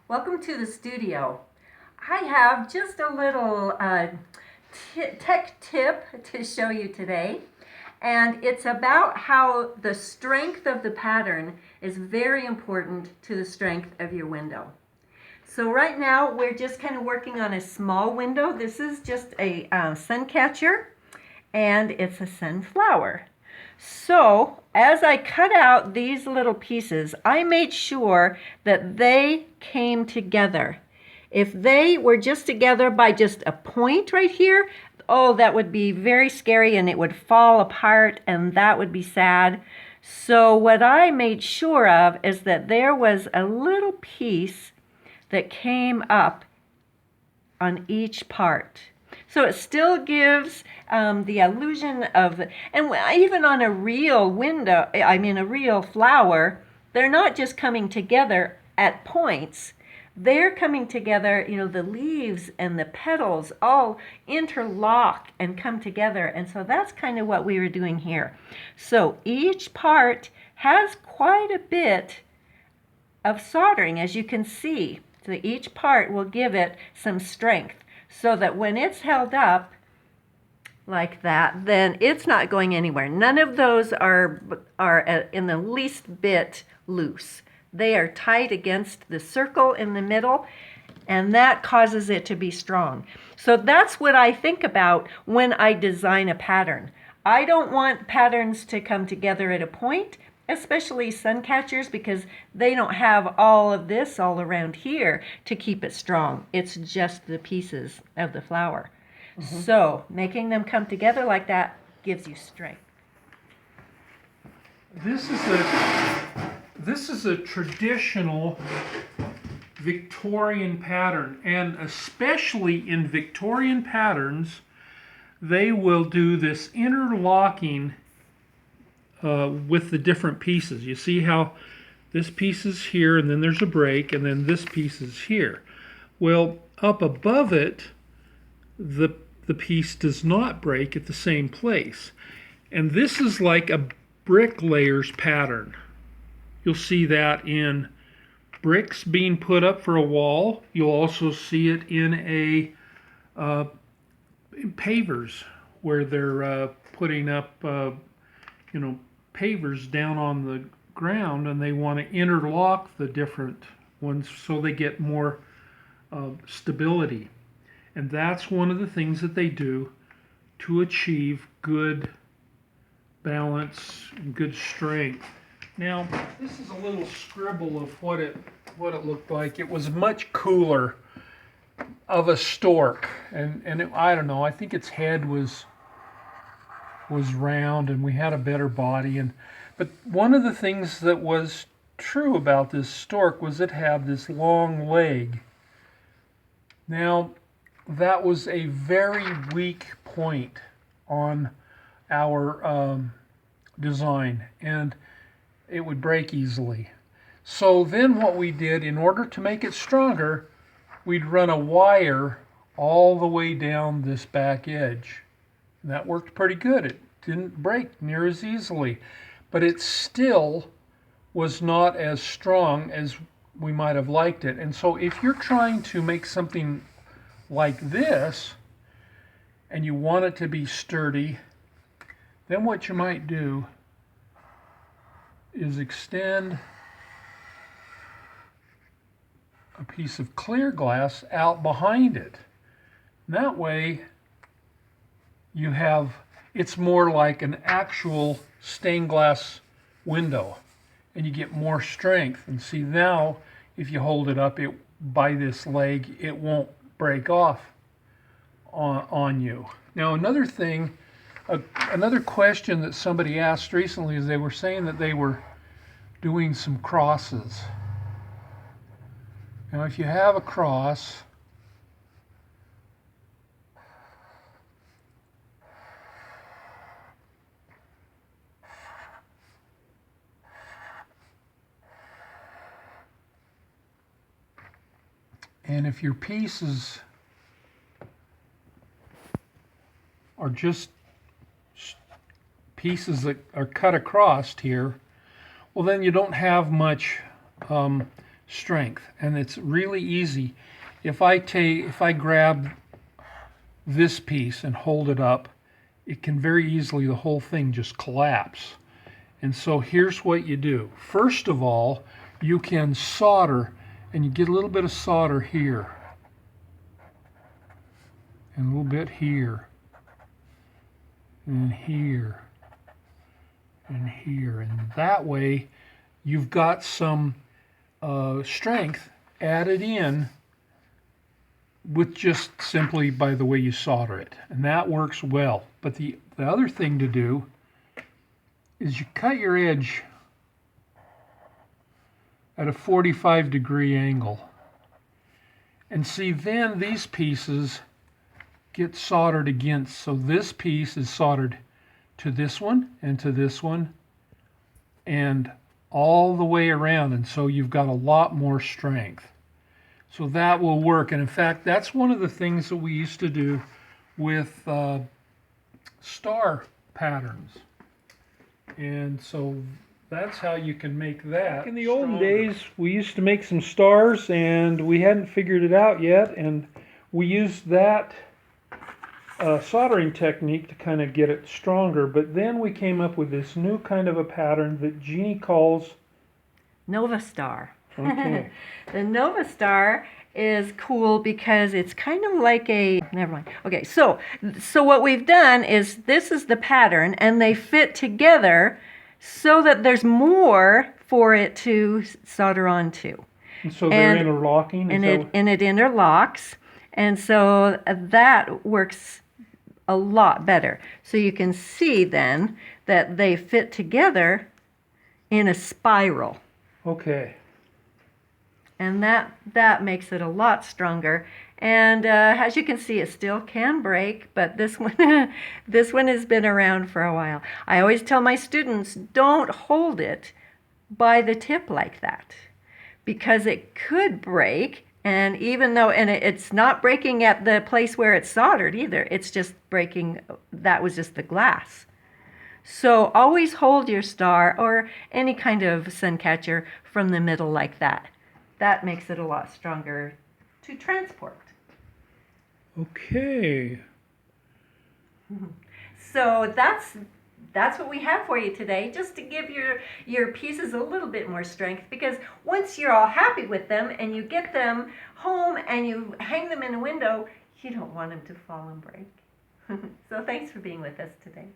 Welcome to the studio. I have just a little tech tip to show you today, and it's about how the strength of the pattern is very important to the strength of your window. So right now we're just kind of working on a small window. This is just a sun catcher, and it's a sunflower. So as I cut out these little pieces, I made sure that they came together. If they were just together by just a point right here, oh, that would be very scary and it would fall apart and that would be sad. So what I made sure of is that there was a little piece that came up on each part. So it still gives the illusion of, and even on a real window, a real flower, they're not just coming together at points. They're coming together, the leaves and the petals all interlock and come together. And so that's kind of what we were doing here. So each part has quite a bit of soldering, as you can see. So each part will give it some strength so that when it's held up like that, then it's not going anywhere. None of those are in the least bit loose. They are tight against the circle in the middle, and that causes it to be strong. So that's what I think about when I design a pattern. I don't want patterns to come together at a point, especially sun catchers, because they don't have all of this all around here to keep it strong. It's just the pieces of the flower. So making them come together like that gives you strength. This is a traditional Victorian pattern, and especially in Victorian patterns, they will do this interlocking with the different pieces. You see how this piece is here, and then there's a break, and then this piece is here. Well, up above it, the piece does not break at the same place. And this is like a bricklayer's pattern. You'll see that in bricks being put up for a wall. You'll also see it in pavers, where they're putting up pavers down on the ground, and they want to interlock the different ones so they get more stability. And that's one of the things that they do to achieve good balance and good strength. Now, this is a little scribble of what it looked like. It was much cooler of a stork, and I don't know, I think its head was round, and we had a better body. But one of the things that was true about this stork was it had this long leg. Now, that was a very weak point on our design, and it would break easily. So then what we did, in order to make it stronger, we'd run a wire all the way down this back edge. And that worked pretty good. It didn't break near as easily, but it still was not as strong as we might have liked it. And so if you're trying to make something like this, and you want it to be sturdy, then what you might do is extend a piece of clear glass out behind it. And that way you have, it's more like an actual stained glass window, and you get more strength. And see, now if you hold it up by this leg, it won't break off on you. Now, another thing, another question that somebody asked recently is they were saying that they were doing some crosses. Now, if you have a cross, and if your pieces are just pieces that are cut across here, well, then you don't have much strength, and it's really easy. If I grab this piece and hold it up, it can very easily, the whole thing just collapse. And so here's what you do. First of all, you can solder, and you get a little bit of solder here, and a little bit here, and here, and here. And that way, you've got some strength added in with just simply by the way you solder it. And that works well. But the other thing to do is you cut your edge at a 45-degree angle. And see, then these pieces get soldered against. So this piece is soldered to this one and to this one and all the way around. And so you've got a lot more strength. So that will work. And in fact, that's one of the things that we used to do with star patterns. And so that's how you can make that. Back in the olden days, we used to make some stars, and we hadn't figured it out yet, and we used that soldering technique to kind of get it stronger. But then we came up with this new kind of a pattern that Jeanne calls Nova Star. Okay. The Nova Star is cool because it's kind of like a, never mind. Okay, so what we've done is this is the pattern, and they fit together so that there's more for it to solder onto. And so they're interlocking? And it interlocks, and so that works a lot better. So you can see then that they fit together in a spiral. Okay. And that makes it a lot stronger. And as you can see, it still can break, but this one this one has been around for a while. I always tell my students, don't hold it by the tip like that, because it could break. And even though, and it's not breaking at the place where it's soldered either, it's just breaking, that was just the glass. So always hold your star or any kind of sun catcher from the middle like that. That makes it a lot stronger to transport. Okay. So that's what we have for you today, just to give your pieces a little bit more strength, because once you're all happy with them and you get them home and you hang them in a window, you don't want them to fall and break. So thanks for being with us today.